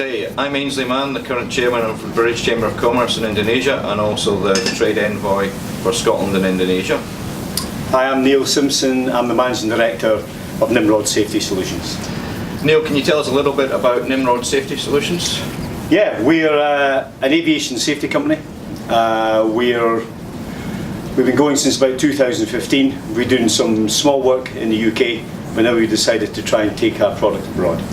today. I'm Ainsley Mann, the current chairman of the British Chamber of Commerce in Indonesia and also the trade envoy for Scotland and Indonesia. Hi, I'm Neil Simpson. I'm the managing director of Nimrod Safety Solutions. Neil, can you tell us a little bit about Nimrod Safety Solutions? Yeah, we're an aviation safety company. We've been going since about 2015. We're doing some small work in the UK, but now we decided to try and take our product abroad.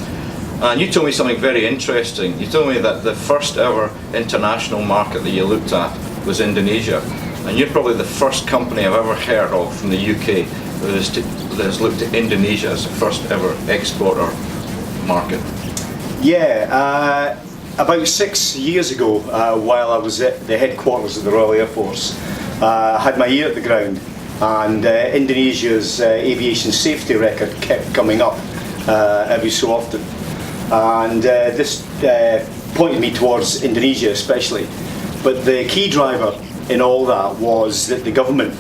And you told me something very interesting. You told me that the first ever international market that you looked at was Indonesia. And you're probably the first company I've ever heard of from the UK that has looked at Indonesia as the first ever exporter market. Yeah, about 6 years ago, while I was at the headquarters of the Royal Air Force, I had my ear at the ground, and Indonesia's aviation safety record kept coming up every so often. And this pointed me towards Indonesia especially. But the key driver in all that was that the government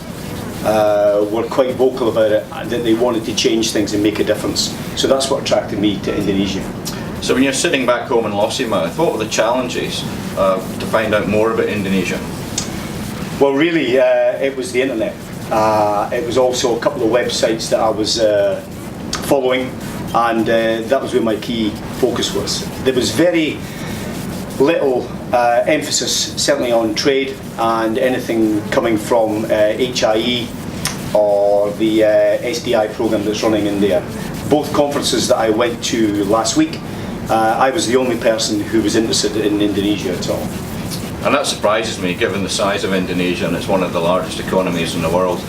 were quite vocal about it, and that they wanted to change things and make a difference. So that's what attracted me to Indonesia. So when you're sitting back home in Lossiemouth, what were the challenges to find out more about Indonesia? Well, really, it was the internet. It was also a couple of websites that I was following, and that was where my key focus was. There was very little emphasis, certainly on trade and anything coming from HIE or the SDI program that's running in there. Both conferences that I went to last week, I was the only person who was interested in Indonesia at all. And that surprises me, given the size of Indonesia, and it's one of the largest economies in the world.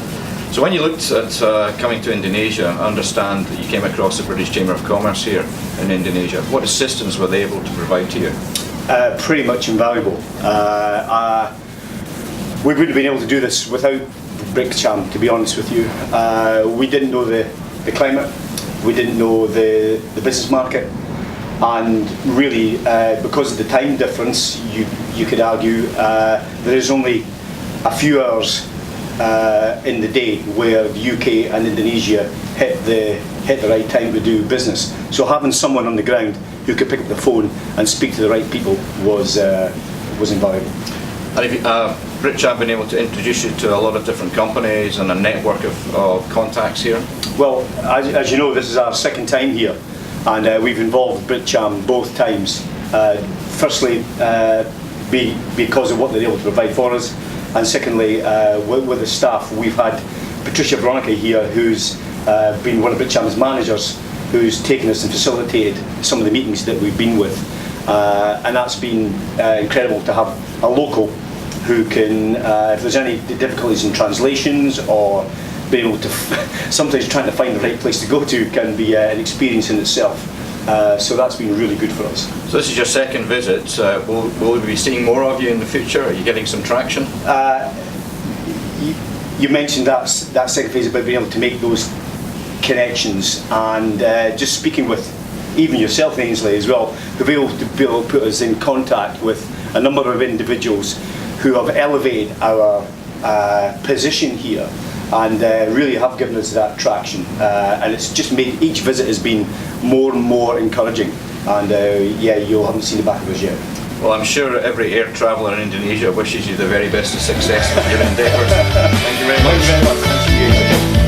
So when you looked at coming to Indonesia, I understand that you came across the British Chamber of Commerce here in Indonesia. What assistance were they able to provide to you? Pretty much invaluable. We wouldn't have been able to do this without BRICS-CHAM, to be honest with you. We didn't know the climate, we didn't know the business market, and really, because of the time difference, you could argue there is only a few hours in the day where the UK and Indonesia hit the right time to do business. So having someone on the ground who could pick up the phone and speak to the right people was invaluable. And have BRICS-CHAM been able to introduce you to a lot of different companies and a network of contacts here? Well, as you know, this is our second time here, and we've involved BRICS-CHAM both times. Firstly, because of what they're able to provide for us, and secondly, with the staff. We've had Patricia Veronica here, who's been one of BRICS-CHAM's managers, who's taken us and facilitated some of the meetings that we've been with, and that's been incredible to have a local who can, if there's any difficulties in translations or being able to, sometimes trying to find the right place to go to can be an experience in itself. So that's been really good for us. So this is your second visit. Will we be seeing more of you in the future? Are you getting some traction? You mentioned that second phase about being able to make those connections, and just speaking with even yourself, Ainsley, as well, to be able to put us in contact with a number of individuals who have elevated our position here, and really have given us that traction, and it's just made each visit has been more and more encouraging, and yeah, you haven't seen the back of us yet. Well, I'm sure every air traveller in Indonesia wishes you the very best of success with your endeavours. Thank you very much. Thank you very much. Thank you.